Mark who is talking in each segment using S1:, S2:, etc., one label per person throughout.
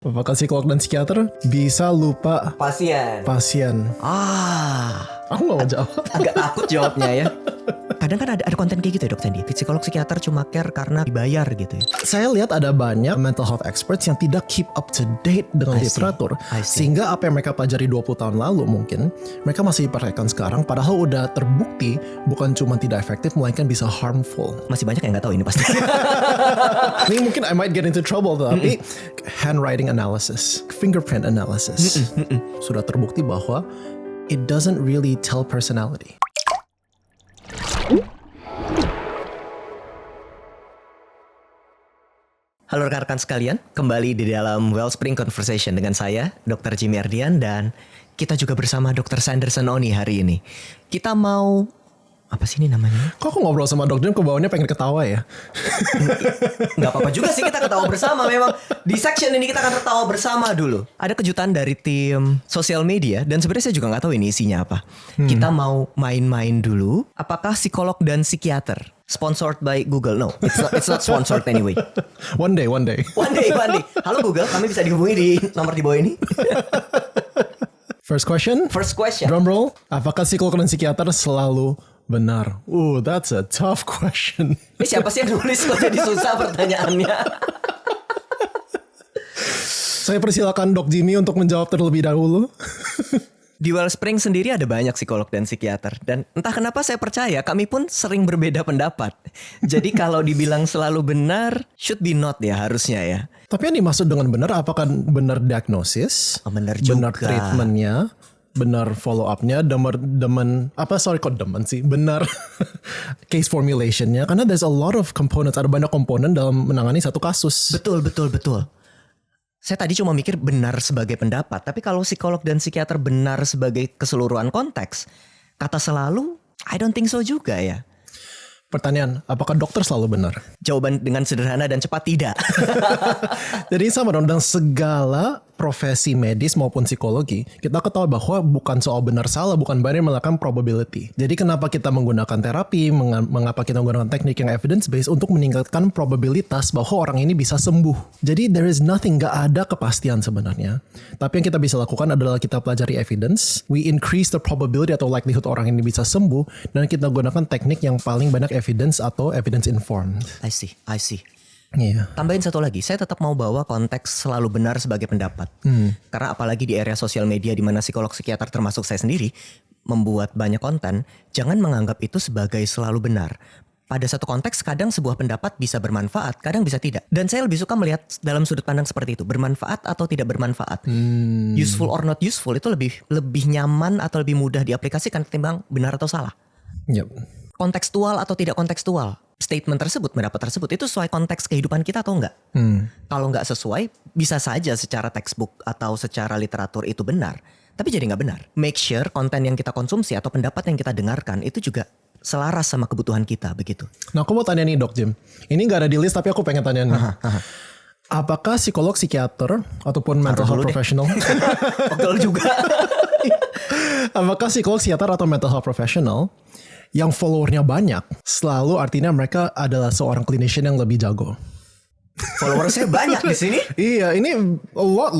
S1: Apakah psikolog dan psikiater bisa lupa
S2: pasien?
S1: Aku gak mau jawab.
S2: Agak takut jawabnya ya. Kadang kan ada konten kayak gitu ya Dok Sandy. Psikolog psikiater cuma care karena dibayar gitu ya.
S1: Saya lihat ada banyak mental health experts yang tidak keep up to date dengan literatur. Sehingga apa yang mereka pelajari 20 tahun lalu mungkin mereka masih praktekkan sekarang, padahal udah terbukti bukan cuma tidak efektif melainkan bisa harmful.
S2: Masih banyak yang gak tahu ini pasti.
S1: Ini mungkin I might get into trouble tapi handwriting analysis, fingerprint analysis sudah terbukti bahwa it doesn't really tell personality.
S2: Halo rekan-rekan sekalian, kembali di dalam Wellspring Conversation dengan saya, Dr. Jimmy Ardian, dan kita juga bersama Dr. Sanderson Oni hari ini. Kita mau, apa sih ini namanya?
S1: Kok aku ngobrol sama Dok Jim, kebawahnya pengen ketawa ya?
S2: Gak apa-apa juga sih kita ketawa bersama. Memang di section ini kita akan tertawa bersama dulu. Ada kejutan dari tim sosial media, dan sebenarnya saya juga gak tahu ini isinya apa. Kita mau main-main dulu. Apakah psikolog dan psikiater sponsored by Google? No, it's not sponsored anyway.
S1: One day.
S2: One day. Halo Google, kami bisa dihubungi di nomor di bawah ini.
S1: First question. Drum roll. Apakah psikolog dan psikiater selalu benar? That's a tough question.
S2: Ini siapa sih yang nulis kok jadi susah pertanyaannya?
S1: Saya persilakan Dok Jimmy untuk menjawab terlebih dahulu.
S2: Di Wellspring sendiri ada banyak psikolog dan psikiater. Dan entah kenapa saya percaya kami pun sering berbeda pendapat. Jadi kalau dibilang selalu benar, should be not ya harusnya ya.
S1: Tapi yang dimaksud dengan benar, apakah benar diagnosis?
S2: Benar juga.
S1: Benar treatmentnya? Benar follow up-nya? Benar case formulation-nya? Karena there's a lot of components. Ada banyak komponen dalam menangani satu kasus.
S2: Betul. Saya tadi cuma mikir benar sebagai pendapat. Tapi kalau psikolog dan psikiater benar sebagai keseluruhan konteks, kata selalu, I don't think so juga ya.
S1: Pertanyaan, apakah dokter selalu benar?
S2: Jawaban dengan sederhana dan cepat tidak.
S1: Jadi sama dong, dengan segala profesi medis maupun psikologi, kita ketahui bahwa bukan soal benar salah, bukan binary, melakukan probability. Jadi kenapa kita menggunakan terapi, mengapa kita menggunakan teknik yang evidence based untuk meningkatkan probabilitas bahwa orang ini bisa sembuh. Jadi there is nothing, gak ada kepastian sebenarnya. Tapi yang kita bisa lakukan adalah kita pelajari evidence, we increase the probability atau likelihood orang ini bisa sembuh, dan kita gunakan teknik yang paling banyak evidence atau evidence informed.
S2: I see.
S1: Iya.
S2: Tambahin satu lagi, saya tetap mau bawa konteks selalu benar sebagai pendapat. Karena apalagi di area sosial media di mana psikolog psikiater termasuk saya sendiri membuat banyak konten, jangan menganggap itu sebagai selalu benar. Pada satu konteks kadang sebuah pendapat bisa bermanfaat, kadang bisa tidak. Dan saya lebih suka melihat dalam sudut pandang seperti itu, bermanfaat atau tidak bermanfaat. Useful or not useful itu lebih nyaman atau lebih mudah diaplikasikan ketimbang benar atau salah.
S1: Yep.
S2: Kontekstual atau tidak kontekstual, statement tersebut, pendapat tersebut itu sesuai konteks kehidupan kita atau enggak? Kalau enggak sesuai, bisa saja secara textbook atau secara literatur itu benar, tapi jadi enggak benar. Make sure konten yang kita konsumsi atau pendapat yang kita dengarkan itu juga selaras sama kebutuhan kita, begitu.
S1: Nah, aku mau tanya nih Dok Jim. Ini enggak ada di list tapi aku pengen tanya nih. Apakah psikolog, psikiater ataupun mental health professional?
S2: Pegel juga.
S1: Apakah psikolog, psikiater atau mental health professional yang followernya banyak selalu artinya mereka adalah seorang clinician yang lebih jago?
S2: Follower saya banyak di sini.
S1: Iya, ini a lot.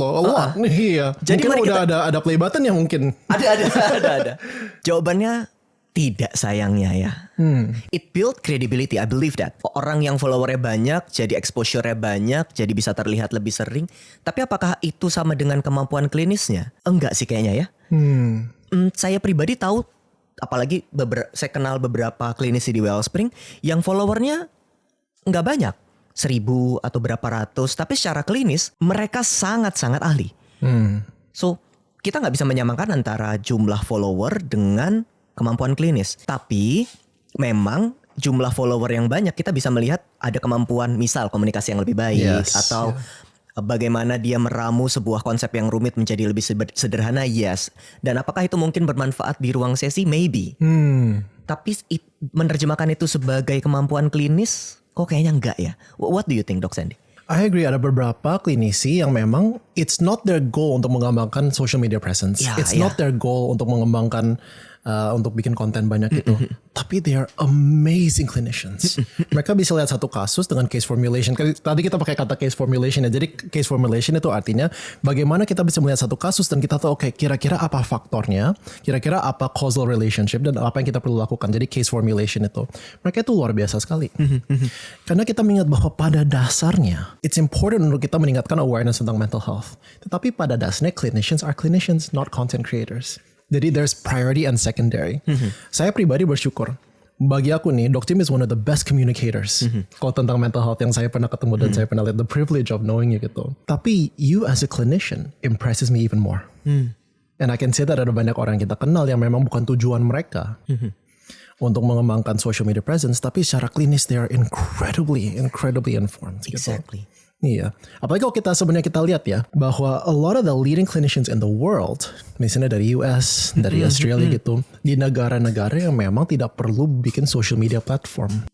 S1: Iya.
S2: Jadi
S1: mungkin udah ada play button ya mungkin.
S2: Ada. Jawabannya tidak, sayangnya ya. It build credibility, I believe that. Orang yang followernya banyak, jadi exposure-nya banyak, jadi bisa terlihat lebih sering. Tapi apakah itu sama dengan kemampuan klinisnya? Enggak sih kayaknya ya. Saya pribadi tahu, apalagi saya kenal beberapa klinisi di Wellspring yang followernya nggak banyak, 1.000 atau berapa ratus, tapi secara klinis mereka sangat-sangat ahli. So kita nggak bisa menyamakan antara jumlah follower dengan kemampuan klinis. Tapi memang jumlah follower yang banyak kita bisa melihat ada kemampuan, misal komunikasi yang lebih baik, atau bagaimana dia meramu sebuah konsep yang rumit menjadi lebih sederhana, yes. Dan apakah itu mungkin bermanfaat di ruang sesi? Maybe. Tapi menerjemahkan itu sebagai kemampuan klinis, kok kayaknya enggak ya. What do you think, Dok Sandy?
S1: I agree, ada beberapa klinisi yang memang it's not their goal untuk mengembangkan social media presence. It's not their goal untuk mengembangkan untuk bikin konten banyak gitu. Tapi they are amazing clinicians. Mereka bisa lihat satu kasus dengan case formulation. Tadi kita pakai kata case formulation ya. Jadi case formulation itu artinya bagaimana kita bisa melihat satu kasus dan kita tahu oke, kira-kira apa faktornya, kira-kira apa causal relationship dan apa yang kita perlu lakukan. Jadi case formulation itu. Mereka itu luar biasa sekali. Karena kita mengingat bahwa pada dasarnya it's important untuk kita meningkatkan awareness tentang mental health. Tetapi pada dasarnya clinicians are clinicians, not content creators. Jadi there's priority and secondary. Saya pribadi bersyukur. Bagi aku nih, Dr. Tim is one of the best communicators. Kalau tentang mental health yang saya pernah ketemu dan saya pernah lihat, the privilege of knowing you gitu. Tapi you as a clinician impresses me even more. And I can say that ada banyak orang yang kita kenal yang memang bukan tujuan mereka untuk mengembangkan social media presence, tapi secara klinis they are incredibly informed.
S2: Exactly.
S1: Gitu. Iya, apalagi kalau kita lihat ya bahwa a lot of the leading clinicians in the world, misalnya dari US, dari Australia gitu, di negara-negara yang memang tidak perlu bikin social media platform.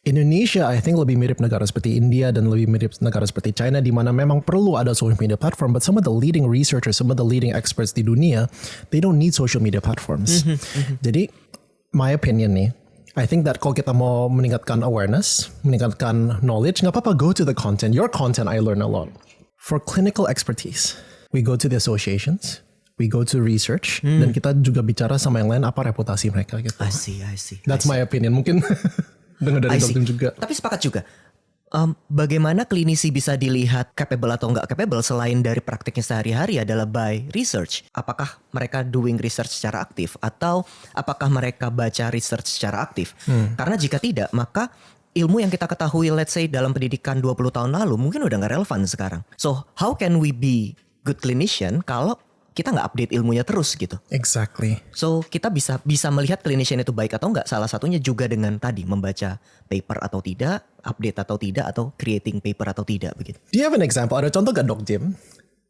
S1: Indonesia, I think lebih mirip negara seperti India dan lebih mirip negara seperti China, di mana memang perlu ada social media platform. But some of the leading researchers, some of the leading experts di dunia, they don't need social media platforms. Jadi, my opinion nih. I think that kalau kita mau meningkatkan awareness, meningkatkan knowledge, nggak apa-apa go to the content. Your content, I learn a lot. For clinical expertise, we go to the associations, we go to research, dan kita juga bicara sama yang lain apa reputasi mereka gitu.
S2: I see.
S1: That's my opinion. Mungkin dengar dari dokter juga.
S2: Tapi sepakat juga. Bagaimana klinisi bisa dilihat capable atau nggak capable selain dari praktiknya sehari-hari adalah by research. Apakah mereka doing research secara aktif atau apakah mereka baca research secara aktif? Karena jika tidak, maka ilmu yang kita ketahui let's say dalam pendidikan 20 tahun lalu mungkin udah nggak relevan sekarang. So how can we be good clinician kalau kita nggak update ilmunya terus gitu.
S1: Exactly.
S2: So kita bisa melihat clinician itu baik atau enggak. Salah satunya juga dengan tadi membaca paper atau tidak, update atau tidak, atau creating paper atau tidak begitu.
S1: Do you have an example? Ada contoh gak Dok Jim?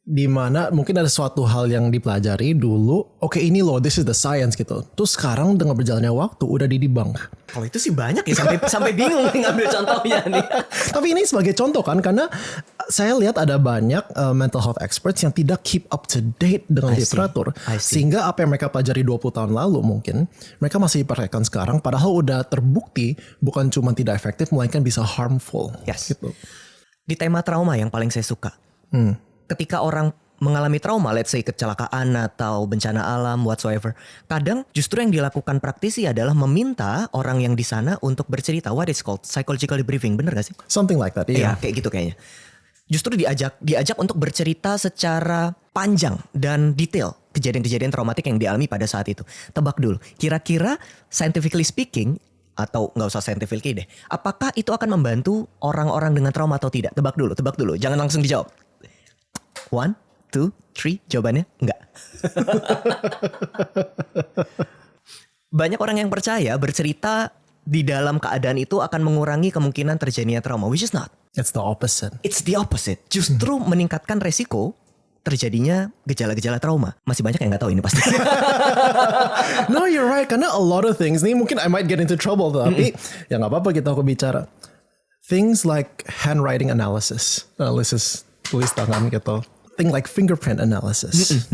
S1: Di mana mungkin ada suatu hal yang dipelajari dulu, oke ini loh, this is the science gitu. Terus sekarang dengan berjalannya waktu udah didebunk.
S2: Kalau itu sih banyak ya sampai bingung nih ngambil contohnya nih.
S1: Tapi ini sebagai contoh kan, karena saya lihat ada banyak mental health experts yang tidak keep up to date dengan literatur. Sehingga apa yang mereka pelajari 20 tahun lalu mungkin, mereka masih diperhatikan sekarang, padahal udah terbukti bukan cuma tidak efektif, melainkan bisa harmful.
S2: Yes.
S1: Gitu.
S2: Di tema trauma yang paling saya suka. Ketika orang mengalami trauma, let's say kecelakaan atau bencana alam, whatsoever. Kadang justru yang dilakukan praktisi adalah meminta orang yang di sana untuk bercerita. What is called psychological debriefing, bener gak sih?
S1: Something like that, iya.
S2: Iya, kayak gitu kayaknya. Justru diajak untuk bercerita secara panjang dan detail kejadian-kejadian traumatik yang dialami pada saat itu. Tebak dulu, kira-kira scientifically speaking, atau nggak usah scientifically deh, apakah itu akan membantu orang-orang dengan trauma atau tidak? Tebak dulu, jangan langsung dijawab. 1, 2, 3, jawabannya enggak. Banyak orang yang percaya bercerita di dalam keadaan itu akan mengurangi kemungkinan terjadinya trauma, which is not.
S1: It's the opposite.
S2: It's the opposite. Justru meningkatkan resiko terjadinya gejala-gejala trauma. Masih banyak yang nggak tahu ini pasti.
S1: No, you're right. Karena a lot of things, nih mungkin I might get into trouble, tapi ya nggak apa-apa kita bicara. Things like handwriting analysis tulis tangan gitu. Thing like fingerprint analysis.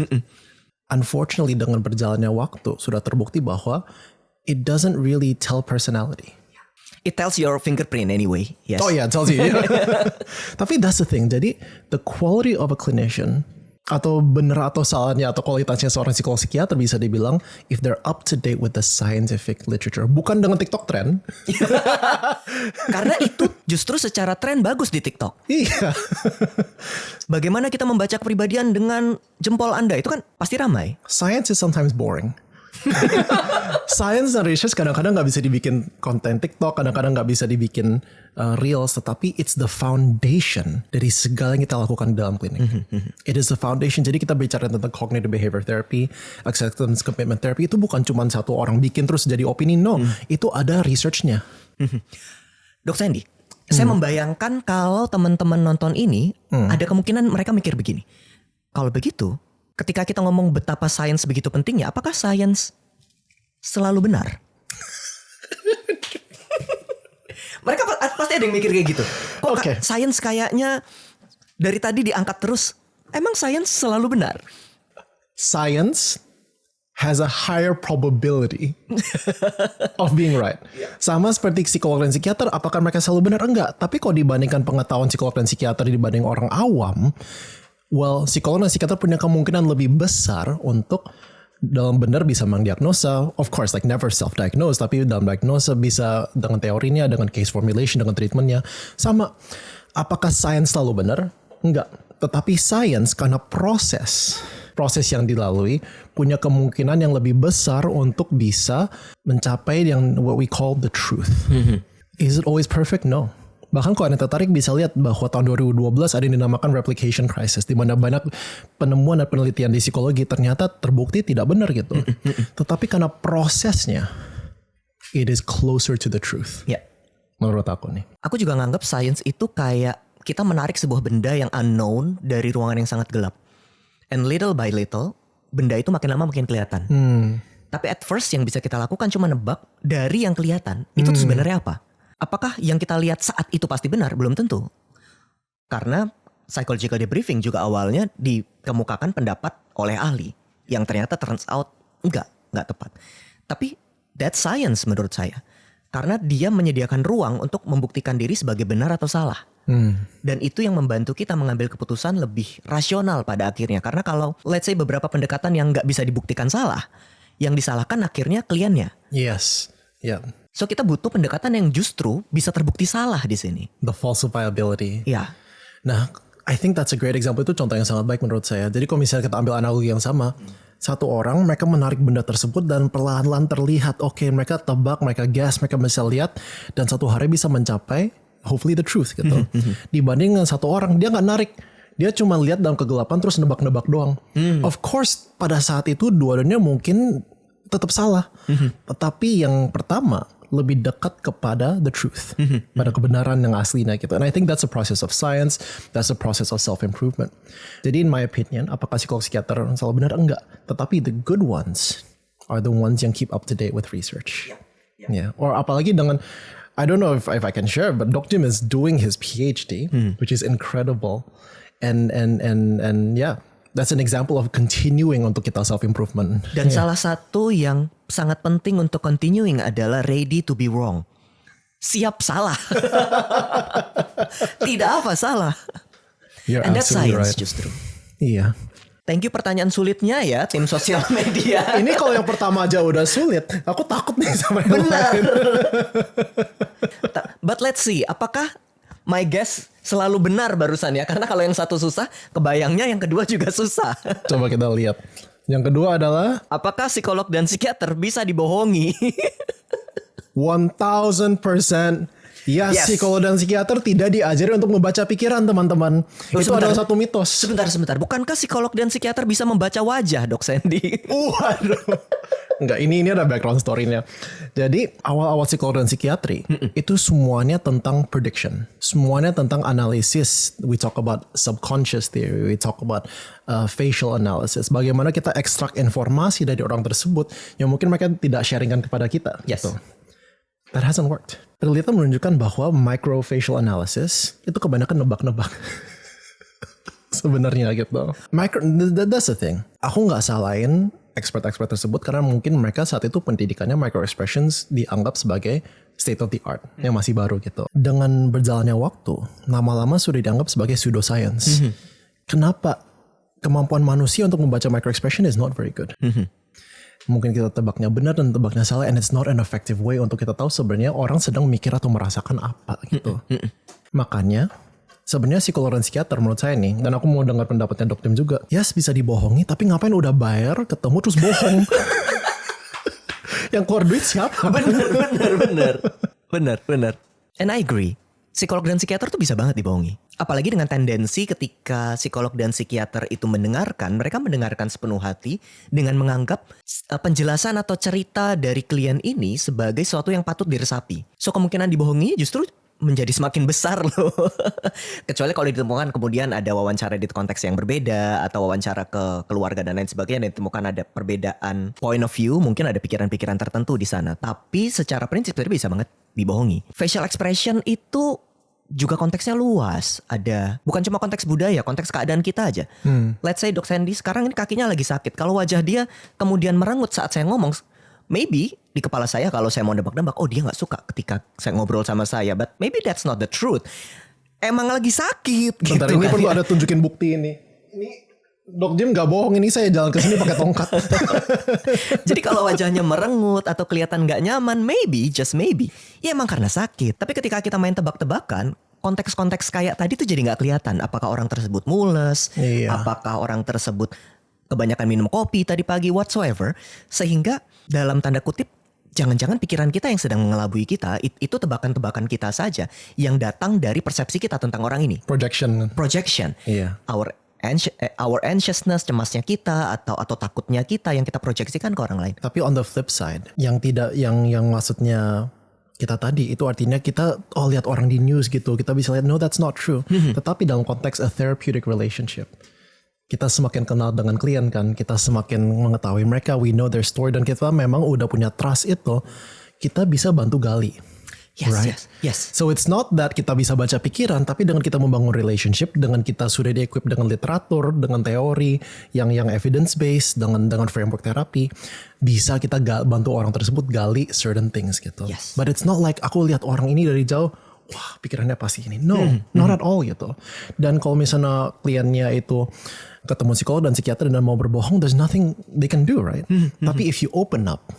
S1: Unfortunately, dengan berjalannya waktu sudah terbukti bahwa it doesn't really tell personality.
S2: It tells your fingerprint anyway. Yes.
S1: Oh yeah, it tells you. Tapi that's the thing. Jadi the quality of a clinician, atau benar atau salahnya atau kualitasnya seorang psikolog psikiater bisa dibilang if they're up to date with the scientific literature, bukan dengan TikTok trend.
S2: Karena itu justru secara tren bagus di TikTok.
S1: Iya.
S2: Bagaimana kita membaca kepribadian dengan jempol Anda itu kan pasti ramai.
S1: Science is sometimes boring. Science dan research kadang-kadang nggak bisa dibikin konten TikTok, kadang-kadang nggak bisa dibikin reels, tetapi it's the foundation dari segala yang kita lakukan dalam klinik. It is the foundation. Jadi kita bicara tentang cognitive behavior therapy, acceptance commitment therapy, itu bukan cuma satu orang bikin terus jadi opini, no. Itu ada researchnya.
S2: Dok Sandy, saya membayangkan kalau teman-teman nonton ini ada kemungkinan mereka mikir begini. Kalau begitu, ketika kita ngomong betapa sains begitu pentingnya, apakah sains selalu benar? Mereka pasti ada yang mikir kayak gitu. Kok sains kayaknya dari tadi diangkat terus. Emang sains selalu benar?
S1: Science has a higher probability of being right. Sama seperti psikolog dan psikiater, apakah mereka selalu benar? Enggak. Tapi kalau dibandingkan pengetahuan psikolog dan psikiater dibanding orang awam, well, psikolog dan psikiater punya kemungkinan lebih besar untuk dalam benar bisa mendiagnosa. Of course, like never self-diagnose, tapi dalam diagnosa bisa dengan teorinya, dengan case formulation, dengan treatmentnya. Sama, apakah sains selalu benar? Enggak. Tetapi sains karena proses yang dilalui punya kemungkinan yang lebih besar untuk bisa mencapai yang what we call the truth. Is it always perfect? No. Bahkan kalau Anda tertarik bisa lihat bahwa tahun 2012 ada yang dinamakan replication crisis, di mana banyak penemuan dan penelitian di psikologi ternyata terbukti tidak benar gitu. Tetapi karena prosesnya, it is closer to the truth.
S2: Ya.
S1: Menurut aku nih.
S2: Aku juga nganggap sains itu kayak kita menarik sebuah benda yang unknown dari ruangan yang sangat gelap. And little by little, benda itu makin lama makin kelihatan. Tapi at first yang bisa kita lakukan cuma nebak dari yang kelihatan. Itu tuh sebenarnya apa? Apakah yang kita lihat saat itu pasti benar? Belum tentu. Karena psychological debriefing juga awalnya dikemukakan pendapat oleh ahli. Yang ternyata turns out enggak tepat. Tapi that's science menurut saya. Karena dia menyediakan ruang untuk membuktikan diri sebagai benar atau salah. Dan itu yang membantu kita mengambil keputusan lebih rasional pada akhirnya. Karena kalau let's say beberapa pendekatan yang gak bisa dibuktikan salah, yang disalahkan akhirnya kliennya.
S1: Yes. Yeah.
S2: So kita butuh pendekatan yang justru bisa terbukti salah di sini.
S1: The falsifiability.
S2: Ya.
S1: Nah, I think that's a great example. Itu contoh yang sangat baik menurut saya. Jadi kalau misalnya kita ambil analogi yang sama, satu orang mereka menarik benda tersebut dan perlahan-lahan terlihat, oke, mereka tebak, mereka guess, mereka bisa lihat, dan satu hari bisa mencapai hopefully the truth gitu. Dibanding dengan satu orang, dia nggak narik. Dia cuma lihat dalam kegelapan terus nebak-nebak doang. Of course, pada saat itu dua-duanya mungkin tetap salah. Tetapi yang pertama lebih dekat kepada the truth, pada kebenaran yang aslinya gitu. And I think that's a process of science, that's a process of self-improvement. Jadi in my opinion, apakah psikolog psikiater selalu benar? Enggak. Tetapi the good ones are the ones yang keep up to date with research. Yeah. Or apalagi dengan, I don't know if I can share, but Dr. Jim is doing his PhD, which is incredible. And yeah, that's an example of continuing untuk kita self-improvement.
S2: Dan salah satu yang sangat penting untuk continuing adalah ready to be wrong. Siap salah. Tidak apa salah.
S1: You're
S2: And that's
S1: absolutely
S2: science
S1: right.
S2: justru.
S1: Iya.
S2: Thank you pertanyaan sulitnya ya tim sosial media.
S1: Ini kalau yang pertama aja udah sulit, aku takut nih sama yang lain.
S2: But let's see, apakah my guess selalu benar barusan ya? Karena kalau yang satu susah, kebayangnya yang kedua juga susah.
S1: Coba kita lihat. Yang kedua adalah
S2: Apakah psikolog dan psikiater bisa dibohongi?
S1: 1000%. Yes. Psikolog dan psikiater tidak diajari untuk membaca pikiran teman-teman. Itu adalah satu mitos.
S2: Sebentar. Bukankah psikolog dan psikiater bisa membaca wajah, Dok Sandy?
S1: Waduh. Enggak, ini ada background story-nya. Jadi awal-awal psikolog dan psikiatri itu semuanya tentang prediction. Semuanya tentang analisis. We talk about subconscious theory. We talk about facial analysis. Bagaimana kita ekstrak informasi dari orang tersebut yang mungkin mereka tidak sharingkan kepada kita.
S2: Yes.
S1: Gitu. That hasn't worked. Penelitian menunjukkan bahwa microfacial analysis itu kebanyakan nebak-nebak. Sebenarnya gitu. That's the thing. Aku nggak salahin expert-expert tersebut karena mungkin mereka saat itu pendidikannya micro expressions dianggap sebagai state of the art yang masih baru gitu. Dengan berjalannya waktu, lama-lama sudah dianggap sebagai pseudoscience. Kenapa kemampuan manusia untuk membaca micro expression is not very good? Mungkin kita tebaknya benar dan tebaknya salah, and it's not an effective way untuk kita tahu sebenarnya orang sedang mikir atau merasakan apa gitu. Makanya sebenarnya psikolog dan psikiater menurut saya nih, dan aku mau dengar pendapatnya Dr. Tim juga, yes bisa dibohongi, tapi ngapain udah bayar ketemu terus bohong? Yang keluar duit siapa?
S2: Bener. And I agree. Psikolog dan psikiater tuh bisa banget dibohongi. Apalagi dengan tendensi ketika psikolog dan psikiater itu mendengarkan, mereka mendengarkan sepenuh hati dengan menganggap penjelasan atau cerita dari klien ini sebagai sesuatu yang patut diresapi. So kemungkinan dibohongi justru menjadi semakin besar loh. Kecuali kalau ditemukan kemudian ada wawancara di konteks yang berbeda atau wawancara ke keluarga dan lain sebagainya dan ditemukan ada perbedaan point of view, mungkin ada pikiran-pikiran tertentu di sana. Tapi secara prinsip bisa banget dibohongi. Facial expression itu juga konteksnya luas. Ada bukan cuma konteks budaya, konteks keadaan kita aja. Let's say Dok Sandy sekarang ini kakinya lagi sakit. Kalau wajah dia kemudian merengut saat saya ngomong, maybe di kepala saya kalau saya mau nebak-nebak, oh dia nggak suka ketika saya ngobrol sama saya. But maybe that's not the truth. Emang lagi sakit.
S1: Bentar,
S2: gitu
S1: ini
S2: kan
S1: perlu
S2: ya.
S1: ada tunjukin bukti ini. Ini Dok Jim gak bohong, ini saya jalan ke sini pakai tongkat.
S2: Jadi kalau wajahnya merengut atau kelihatan nggak nyaman, maybe, just maybe, ya emang karena sakit. Tapi ketika kita main tebak-tebakan, konteks-konteks kayak tadi tuh jadi nggak kelihatan. Apakah orang tersebut mules?
S1: Iya.
S2: Apakah orang tersebut kebanyakan minum kopi tadi pagi, whatsoever? Sehingga dalam tanda kutip, jangan-jangan pikiran kita yang sedang mengelabui kita, itu tebakan-tebakan kita saja yang datang dari persepsi kita tentang orang ini. Projection.
S1: Iya.
S2: Our anxiousness, cemasnya kita atau takutnya kita yang kita proyeksikan ke orang lain.
S1: Tapi on the flip side, yang maksudnya kita tadi itu artinya kita lihat orang di news gitu, kita bisa lihat no that's not true. Tetapi dalam konteks a therapeutic relationship, kita semakin kenal dengan klien kan, kita semakin mengetahui mereka, we know their story, dan kita memang udah punya trust itu, kita bisa bantu gali.
S2: Yes.
S1: So it's not that kita bisa baca pikiran, tapi dengan kita membangun relationship, dengan kita sudah di-equip dengan literatur, dengan teori yang evidence based, dengan framework terapi, bisa kita bantu orang tersebut gali certain things gitu.
S2: Yes.
S1: But it's not like aku lihat orang ini dari jauh, wah pikirannya pasti ini. No, not at all gitu. Dan kalau misalnya kliennya itu ketemu psikolog dan psikiater dan mau berbohong, there's nothing they can do, right? Tapi if you open up,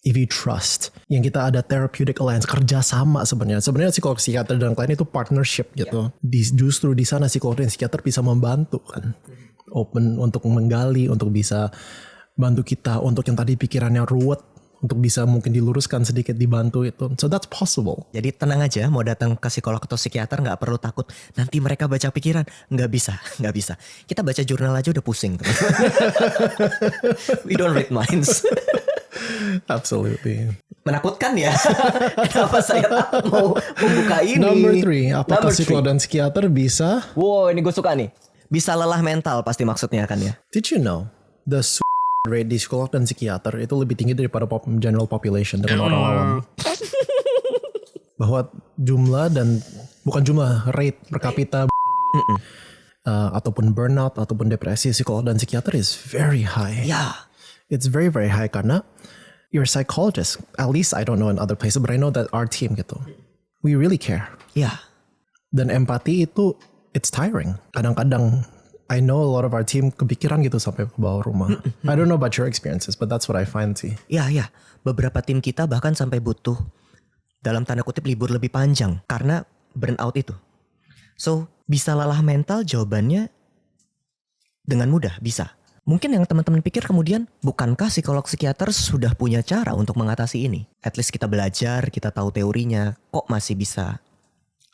S1: if you trust, yang kita ada therapeutic alliance, kerjasama sebenarnya psikolog, psikiater dan klien itu partnership gitu. Justru di sana psikolog dan psikiater bisa membantu kan, open untuk menggali, untuk bisa bantu kita untuk yang tadi pikirannya ruwet, untuk bisa mungkin diluruskan sedikit, dibantu itu. So that's possible.
S2: Jadi tenang aja, mau datang ke psikolog atau psikiater nggak perlu takut nanti mereka baca pikiran. Nggak bisa. Kita baca jurnal aja udah pusing. We don't read minds.
S1: Absolutely.
S2: Menakutkan ya. Kenapa saya mau membuka ini?
S1: Number 3, apakah
S2: Number
S1: psikolog
S2: 3.
S1: dan psikiater bisa?
S2: Wow, ini gue suka nih. Bisa lelah mental pasti maksudnya kan ya.
S1: Did you know the rate di psikolog dan psikiater itu lebih tinggi daripada general population dengan orang awam? Bahwa jumlah dan bukan jumlah, rate per kapita ataupun burnout ataupun depresi psikolog dan psikiater is very high.
S2: Ya.
S1: It's very very high karena you're a psychologist. At least I don't know in other places, but I know that our team gitu, we really care.
S2: Ya.
S1: Dan empati itu it's tiring. Kadang-kadang I know a lot of our team kepikiran gitu sampai ke bawah rumah. I don't know about your experiences, but that's what I find sih.
S2: Ya. Beberapa tim kita bahkan sampai butuh dalam tanda kutip libur lebih panjang karena burnout itu. So, bisa lelah mental? Jawabannya dengan mudah bisa. Mungkin yang teman-teman pikir kemudian, bukankah psikolog psikiater sudah punya cara untuk mengatasi ini? At least kita belajar, kita tahu teorinya, kok masih bisa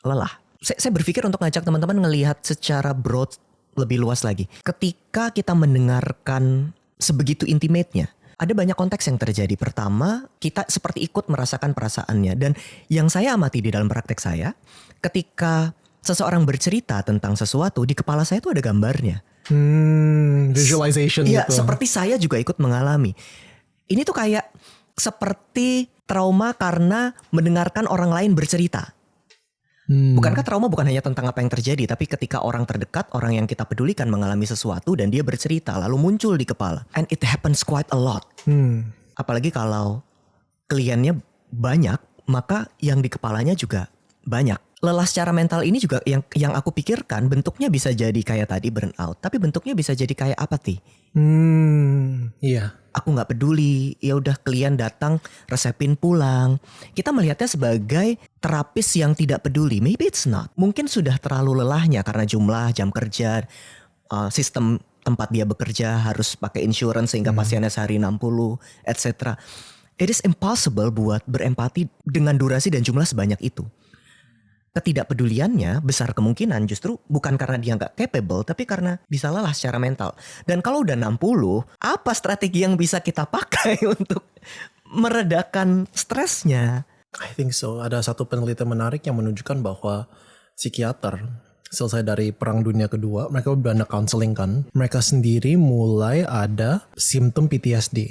S2: lelah? Saya berpikir untuk ngajak teman-teman ngelihat secara broad lebih luas lagi. Ketika kita mendengarkan sebegitu intimate-nya, ada banyak konteks yang terjadi. Pertama, kita seperti ikut merasakan perasaannya. Dan yang saya amati di dalam praktek saya, ketika seseorang bercerita tentang sesuatu, di kepala saya itu ada gambarnya.
S1: Visualization
S2: Iya,
S1: gitu.
S2: seperti saya juga ikut mengalami. Ini tuh kayak seperti trauma karena mendengarkan orang lain bercerita. Bukankah trauma bukan hanya tentang apa yang terjadi, tapi ketika orang terdekat, orang yang kita pedulikan mengalami sesuatu dan dia bercerita lalu muncul di kepala. And it happens quite a lot. Apalagi kalau kliennya banyak, maka yang di kepalanya juga banyak. Lelah secara mental ini juga yang aku pikirkan bentuknya bisa jadi kayak tadi burnout, tapi bentuknya bisa jadi kayak apathy.
S1: Iya.
S2: Aku nggak peduli, ya udah klien datang resepin pulang. Kita melihatnya sebagai terapis yang tidak peduli. Maybe it's not. Mungkin sudah terlalu lelahnya karena jumlah jam kerja, sistem tempat dia bekerja harus pakai insurance sehingga pasiennya sehari 60, etc. It is impossible buat berempati dengan durasi dan jumlah sebanyak itu. Ketidakpeduliannya besar kemungkinan justru bukan karena dia nggak capable, tapi karena bisa lelah secara mental. Dan kalau udah 60, apa strategi yang bisa kita pakai untuk meredakan stresnya?
S1: I think so. Ada satu penelitian menarik yang menunjukkan bahwa psikiater selesai dari Perang Dunia Kedua, mereka banyak counseling kan. Mereka sendiri mulai ada simptom PTSD.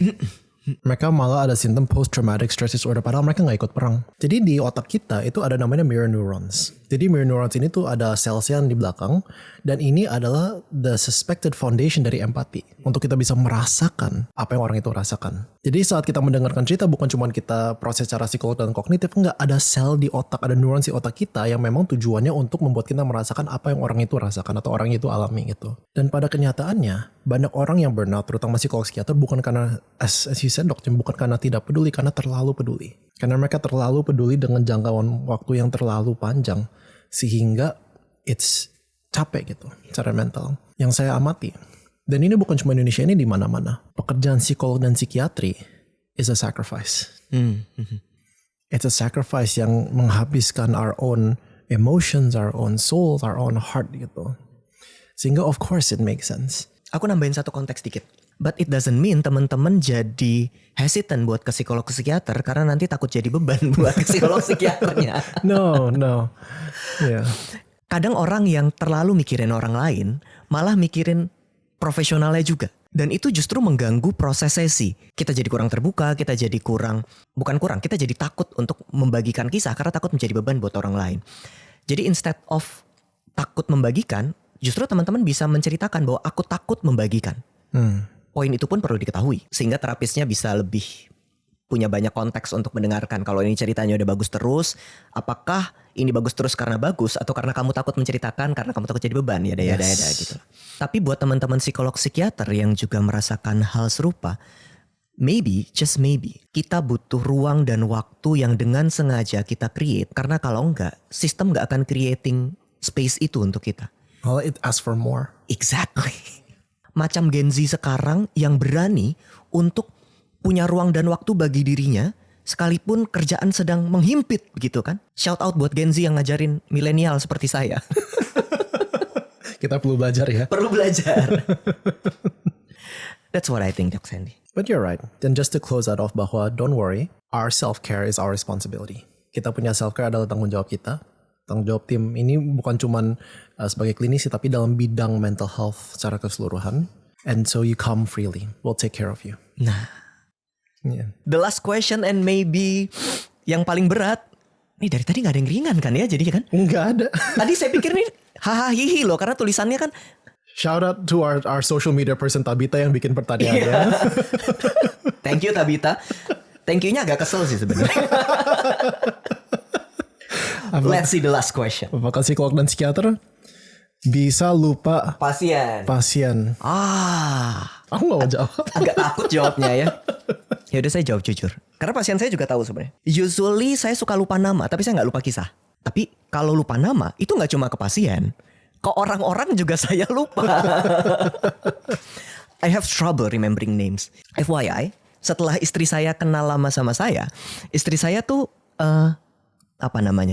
S1: Mereka malah ada simptom post traumatic stress disorder padahal mereka nggak ikut perang. Jadi di otak kita itu ada namanya mirror neurons. Jadi mirror neurons ini tuh ada sel-sel di belakang dan ini adalah the suspected foundation dari empati untuk kita bisa merasakan apa yang orang itu rasakan. Jadi saat kita mendengarkan cerita bukan cuma kita proses secara psikolog dan kognitif, enggak, ada sel di otak, ada neurons di otak kita yang memang tujuannya untuk membuat kita merasakan apa yang orang itu rasakan atau orang itu alami gitu. Dan pada kenyataannya banyak orang yang burnout, terutama psikolog psikiater, bukan karena as you said dokter, bukan karena tidak peduli, karena terlalu peduli. Karena mereka terlalu peduli dengan jangkauan waktu yang terlalu panjang sehingga it's capek gitu secara mental. Yang saya amati, dan ini bukan cuma Indonesia, ini di mana-mana. Pekerjaan psikolog dan psikiatri is a sacrifice. It's a sacrifice yang menghabiskan our own emotions, our own soul, our own heart gitu. Sehingga of course it makes sense.
S2: Aku nambahin satu konteks dikit. But it doesn't mean teman-teman jadi hesitant buat ke psikolog psikiater karena nanti takut jadi beban buat ke psikolog psikiaternya.
S1: No. Yeah.
S2: Kadang orang yang terlalu mikirin orang lain malah mikirin profesionalnya juga. Dan itu justru mengganggu proses sesi. Kita jadi kurang terbuka, kita jadi kita jadi takut untuk membagikan kisah karena takut menjadi beban buat orang lain. Jadi instead of takut membagikan, justru teman-teman bisa menceritakan bahwa aku takut membagikan. Poin itu pun perlu diketahui sehingga terapisnya bisa lebih punya banyak konteks untuk mendengarkan. Kalau ini ceritanya udah bagus terus, apakah ini bagus terus karena bagus atau karena kamu takut menceritakan karena kamu takut jadi beban, ya gitu. Tapi buat teman-teman psikolog psikiater yang juga merasakan hal serupa, maybe, just maybe, kita butuh ruang dan waktu yang dengan sengaja kita create, karena kalau enggak, sistem enggak akan creating space itu untuk kita.
S1: Well, it asks for more.
S2: Exactly. Macam Gen Z sekarang yang berani untuk punya ruang dan waktu bagi dirinya sekalipun kerjaan sedang menghimpit begitu kan. Shout out buat Gen Z yang ngajarin milenial seperti saya.
S1: Kita perlu belajar ya.
S2: Perlu belajar. That's what I think, Dok Sandy.
S1: But you're right. Dan just to close that off bahwa don't worry, our self-care is our responsibility. Kita punya self-care adalah tanggung jawab kita. Tanggung jawab tim ini bukan cuman sebagai klinisi tapi dalam bidang mental health secara keseluruhan. And so you come freely. We'll take care of you.
S2: Nah,
S1: Yeah.
S2: the last question and maybe yang paling berat. Nih dari tadi gak ada yang ringan kan ya jadinya kan?
S1: Enggak ada.
S2: Tadi saya pikir nih hahaha hihi loh karena tulisannya kan.
S1: Shout out to our social media person Tabita yang bikin pertanyaannya.
S2: Thank you Tabita. Thank you-nya agak kesel sih sebenarnya. Let's see the last question.
S1: Apakah psikolog dan psikiater bisa lupa pasien? Aku gak mau jawab.
S2: Agak takut jawabnya ya. Ya udah saya jawab jujur. Karena pasien saya juga tahu sebenarnya. Usually saya suka lupa nama, tapi saya nggak lupa kisah. Tapi kalau lupa nama itu nggak cuma ke pasien, ke orang-orang juga saya lupa. I have trouble remembering names. FYI, setelah istri saya kenal lama sama saya, istri saya tuh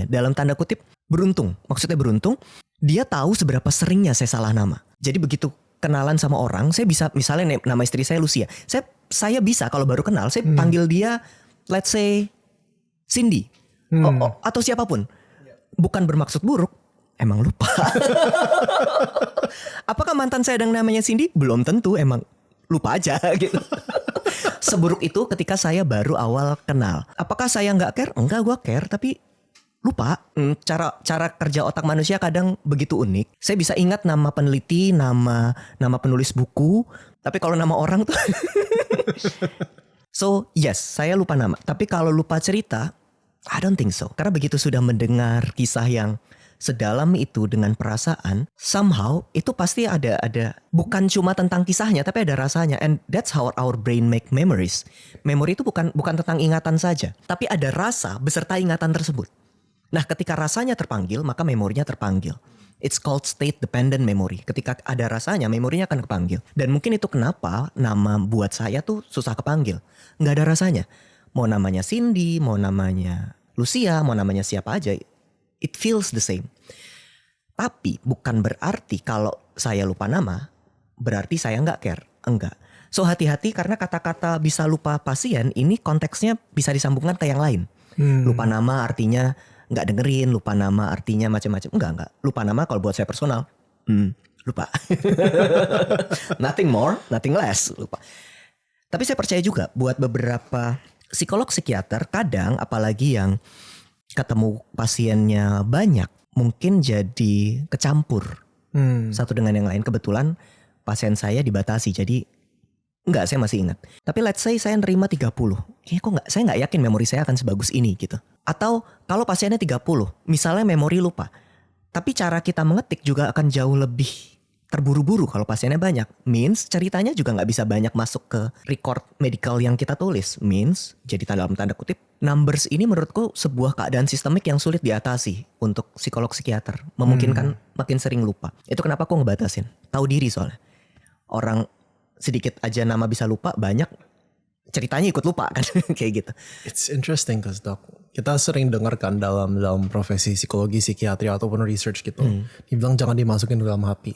S2: dalam tanda kutip beruntung. Maksudnya beruntung, dia tahu seberapa seringnya saya salah nama. Jadi begitu kenalan sama orang, saya bisa misalnya nama istri saya Lucia. Saya bisa kalau baru kenal, saya panggil dia let's say Cindy atau siapapun. Bukan bermaksud buruk, emang lupa. Apakah mantan saya yang namanya Cindy? Belum tentu, emang lupa aja gitu. Seburuk itu ketika saya baru awal kenal. Apakah saya nggak care? Enggak, gue care tapi lupa. Cara kerja otak manusia kadang begitu unik. Saya bisa ingat nama peneliti, nama penulis buku, tapi kalau nama orang tuh so yes, saya lupa nama. Tapi kalau lupa cerita, I don't think so. Karena begitu sudah mendengar kisah yang sedalam itu dengan perasaan, somehow itu pasti ada bukan cuma tentang kisahnya tapi ada rasanya. And that's how our brain make memories. Memori itu bukan tentang ingatan saja, tapi ada rasa beserta ingatan tersebut. Nah, ketika rasanya terpanggil, maka memorinya terpanggil. It's called state dependent memory. Ketika ada rasanya, memorinya akan kepanggil. Dan mungkin itu kenapa nama buat saya tuh susah kepanggil. Nggak ada rasanya. Mau namanya Cindy, mau namanya Lucia, mau namanya siapa aja, it feels the same. Tapi bukan berarti kalau saya lupa nama, berarti saya nggak care. Enggak. So hati-hati karena kata-kata bisa lupa pasien, ini konteksnya bisa disambungkan ke yang lain. Lupa nama artinya nggak dengerin, lupa nama artinya macam-macam. Enggak. Lupa nama kalau buat saya personal, lupa. Nothing more, nothing less, lupa. Tapi saya percaya juga buat beberapa psikolog psikiater kadang apalagi yang ketemu pasiennya banyak mungkin jadi kecampur satu dengan yang lain. Kebetulan pasien saya dibatasi jadi enggak, saya masih ingat. Tapi let's say saya nerima 30. Kayaknya kok saya enggak yakin memori saya akan sebagus ini gitu. Atau kalau pasiennya 30, misalnya memori lupa. Tapi cara kita mengetik juga akan jauh lebih terburu-buru kalau pasiennya banyak. Means ceritanya juga nggak bisa banyak masuk ke record medical yang kita tulis. Means, jadi dalam tanda kutip, numbers ini menurutku sebuah keadaan sistemik yang sulit diatasi untuk psikolog psikiater. Memungkinkan makin sering lupa. Itu kenapa aku ngebatasin. Tahu diri soalnya. Orang sedikit aja nama bisa lupa, banyak ceritanya ikut lupa kan. Kayak gitu.
S1: It's interesting cause Dok, kita sering dengar kan dalam profesi psikologi, psikiatri ataupun research gitu, dibilang jangan dimasukin ke dalam hati.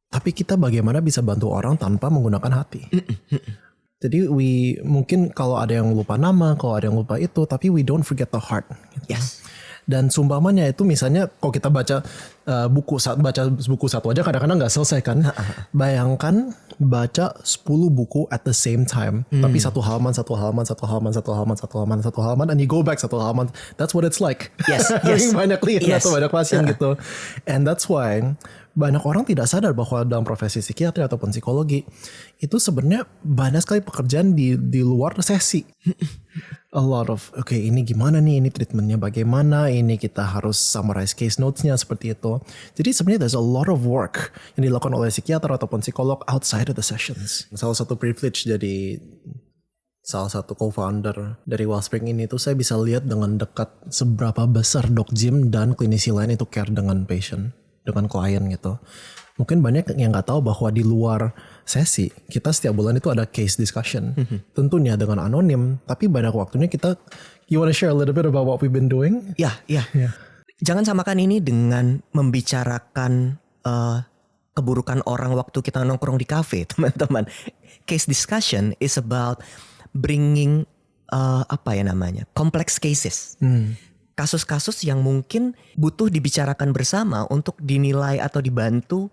S1: Tapi kita bagaimana bisa bantu orang tanpa menggunakan hati? Jadi mungkin kalau ada yang lupa nama, kalau ada yang lupa itu, tapi we don't forget the heart. Gitu.
S2: Yes.
S1: Dan sumbamannya itu misalnya kalau kita baca buku satu aja kadang-kadang nggak selesai kan. Bayangkan baca 10 buku at the same time, tapi satu halaman and you go back satu halaman. That's what it's like.
S2: Yes.
S1: Banyak klien atau banyak pasien gitu. And that's why banyak orang tidak sadar bahwa dalam profesi psikiatri ataupun psikologi itu sebenarnya banyak sekali pekerjaan di luar sesi. A lot of ini gimana nih, ini treatmentnya bagaimana, ini kita harus summarize case notesnya seperti itu. Jadi sebenarnya there's a lot of work yang dilakukan oleh psikiater ataupun psikolog outside of the sessions. Salah satu privilege jadi salah satu co-founder dari Wellspring ini tuh saya bisa lihat dengan dekat seberapa besar Dok Jim dan klinisi lain itu care dengan patient, dengan klien gitu. Mungkin banyak yang nggak tahu bahwa di luar sesi kita setiap bulan itu ada case discussion, tentunya dengan anonim, tapi banyak waktunya kita. You wanna share a little bit about what we've been doing?
S2: Ya. Jangan samakan ini dengan membicarakan keburukan orang waktu kita nongkrong di kafe, teman-teman. Case discussion is about bringing complex cases. Kasus-kasus yang mungkin butuh dibicarakan bersama untuk dinilai atau dibantu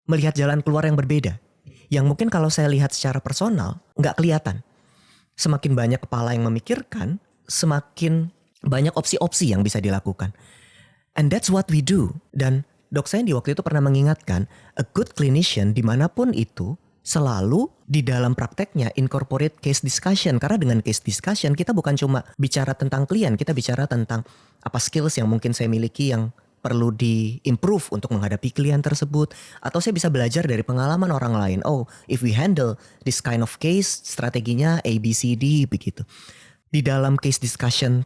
S2: melihat jalan keluar yang berbeda. Yang mungkin kalau saya lihat secara personal nggak kelihatan. Semakin banyak kepala yang memikirkan, semakin banyak opsi-opsi yang bisa dilakukan. And that's what we do. Dan Dok Sandy waktu itu pernah mengingatkan, a good clinician dimanapun itu selalu di dalam prakteknya incorporate case discussion. Karena dengan case discussion kita bukan cuma bicara tentang klien, kita bicara tentang apa skills yang mungkin saya miliki yang perlu di-improve untuk menghadapi klien tersebut. Atau saya bisa belajar dari pengalaman orang lain. Oh, if we handle this kind of case, strateginya A, B, C, D, begitu. Di dalam case discussion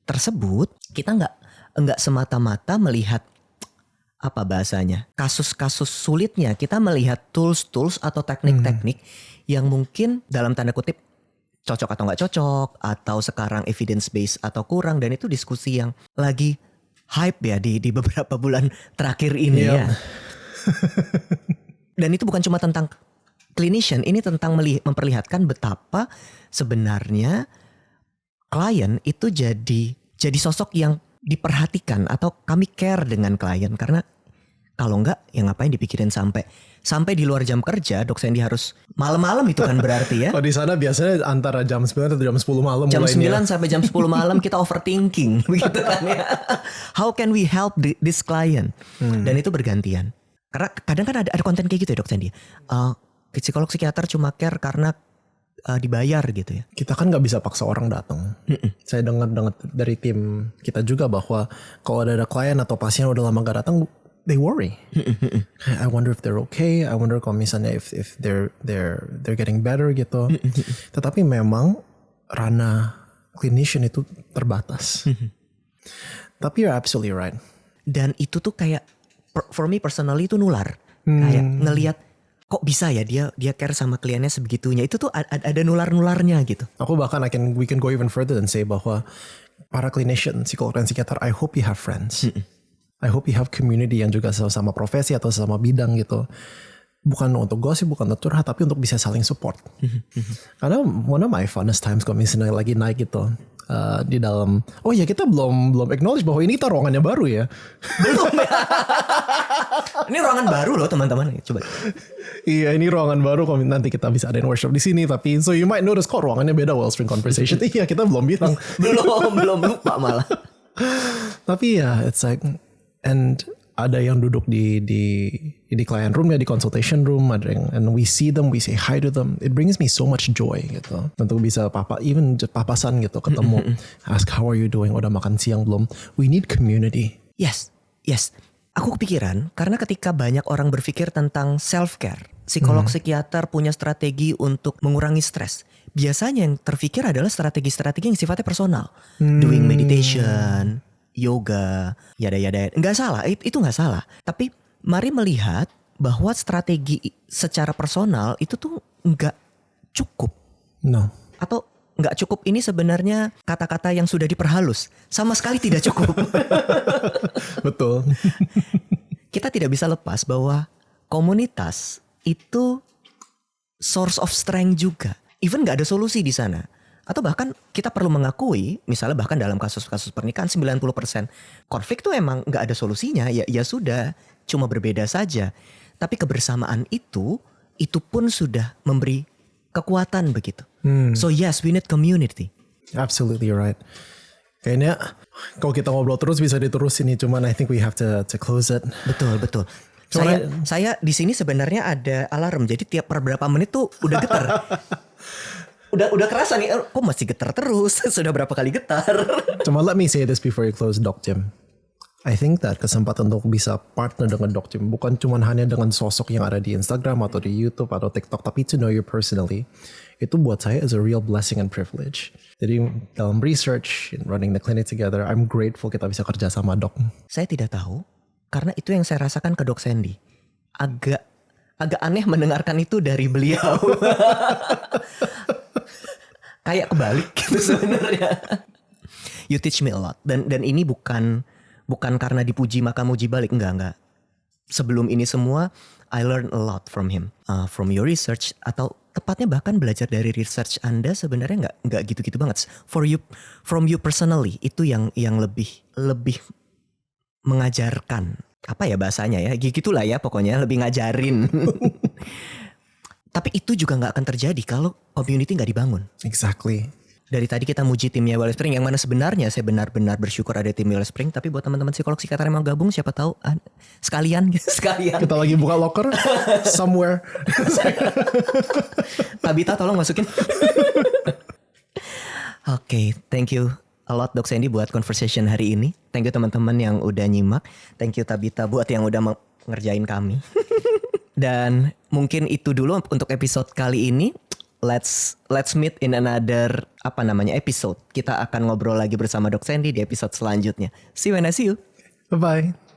S2: tersebut, kita nggak semata-mata melihat apa bahasanya, kasus-kasus sulitnya. Kita melihat tools-tools atau teknik-teknik yang mungkin dalam tanda kutip cocok atau nggak cocok, atau sekarang evidence based atau kurang. Dan itu diskusi yang lagi hype ya di beberapa bulan terakhir ini ya. Dan itu bukan cuma tentang clinician, ini tentang memperlihatkan betapa sebenarnya klien itu jadi sosok yang diperhatikan, atau kami care dengan klien. Karena kalau enggak ya ngapain dipikirin sampai di luar jam kerja. Dok Sandy harus malam-malam itu kan berarti ya.
S1: Oh, di sana biasanya antara jam 9 atau jam 10 malam
S2: jam
S1: mulainya.
S2: 9 sampai jam 10 malam kita overthinking begitu kan ya. How can we help this client? Dan itu bergantian. Karena kadang kan ada konten kayak gitu ya Dok Sandy. Psikolog psikiater cuma care karena dibayar gitu ya. Kita
S1: kan nggak bisa paksa orang datang. Saya dengar dari tim kita juga bahwa kalau ada klien atau pasien udah lama gak datang, they worry. I wonder if they're okay. I wonder kalau misalnya if they're getting better gitu. Tetapi memang ranah clinician itu terbatas. Tapi you're absolutely right.
S2: Dan itu tuh kayak for me personally itu nular. Kayak ngelihat kok bisa ya dia care sama kliennya sebegitunya. Itu tuh ada nular-nularnya gitu.
S1: Aku bahkan we can go even further dan say bahwa para clinician, psikolog dan psikiater, I hope you have friends. I hope you have community yang juga sama profesi atau sama bidang gitu. Bukan untuk gosip, bukan untuk curhat, tapi untuk bisa saling support. Karena one of my funnest times kalau misalnya lagi naik gitu, di dalam. Oh ya, kita belum acknowledge bahwa ini kita ruangannya baru ya.
S2: Belum ya. Ini ruangan baru loh teman-teman. Coba.
S1: Iya, ini ruangan baru. Kalau nanti kita bisa adain workshop di sini. Tapi so you might notice kok ruangannya beda Wellspring Conversation. Iya, kita belum bilang.
S2: belum lupa malah.
S1: Tapi ya, it's like, and ada yang duduk di client room ya, di consultation room, ada yang, and we see them, we say hi to them. It brings me so much joy gitu. Untuk bisa even papasan gitu, ketemu, ask how are you doing, udah makan siang belum? We need community.
S2: Yes. Aku kepikiran karena ketika banyak orang berpikir tentang self care, psikolog psikiater punya strategi untuk mengurangi stres. Biasanya yang terpikir adalah strategi-strategi yang sifatnya personal, doing meditation, yoga, yada-yada. Nggak salah, itu nggak salah. Tapi mari melihat bahwa strategi secara personal itu tuh nggak cukup.
S1: No.
S2: Atau nggak cukup ini sebenarnya kata-kata yang sudah diperhalus. Sama sekali tidak cukup.
S1: Betul.
S2: Kita tidak bisa lepas bahwa komunitas itu source of strength juga. Even nggak ada solusi di sana. Atau bahkan kita perlu mengakui, misalnya bahkan dalam kasus-kasus pernikahan 90% konflik tuh emang gak ada solusinya, ya sudah, cuma berbeda saja. Tapi kebersamaan itu pun sudah memberi kekuatan begitu. So yes, we need community.
S1: Absolutely right. Kayaknya kalau kita ngobrol terus bisa diterusin nih, cuman I think we have to close it.
S2: Betul. Saya di sini sebenarnya ada alarm, jadi tiap per berapa menit tuh udah getar. Udah kerasa nih, kok masih getar terus? Sudah berapa kali getar?
S1: Cuma let me say this before you close, Doc Jim. I think that kesempatan untuk bisa partner dengan Doc Jim bukan cuma hanya dengan sosok yang ada di Instagram atau di YouTube atau TikTok, tapi to know you personally, itu buat saya is a real blessing and privilege. Jadi dalam research, in running the clinic together, I'm grateful kita bisa kerja sama Doc.
S2: Saya tidak tahu, karena itu yang saya rasakan ke Dok Sandy. Agak aneh mendengarkan itu dari beliau. Kayak kebalik gitu sebenarnya. You teach me a lot. Dan ini bukan karena dipuji maka muji balik. Enggak. Sebelum ini semua, I learn a lot from him. From your research, atau tepatnya bahkan belajar dari research Anda sebenarnya enggak gitu-gitu banget. From you personally, itu yang lebih mengajarkan. Apa ya bahasanya ya? Gitulah ya pokoknya, lebih ngajarin. Tapi itu juga gak akan terjadi kalau community gak dibangun.
S1: Exactly.
S2: Dari tadi kita muji timnya Wellspring, yang mana sebenarnya saya benar-benar bersyukur ada tim Wellspring. Tapi buat teman-teman psikolog psikiater yang mau gabung, siapa tahu sekalian.
S1: Kita lagi buka locker somewhere.
S2: Tabita tolong masukin. Oke, thank you a lot Dok Sandy buat conversation hari ini. Thank you teman-teman yang udah nyimak. Thank you Tabita buat yang udah ngerjain kami. Dan mungkin itu dulu untuk episode kali ini. Let's meet in another episode. Kita akan ngobrol lagi bersama Dok Sandy di episode selanjutnya. See you when I see you.
S1: Bye-bye.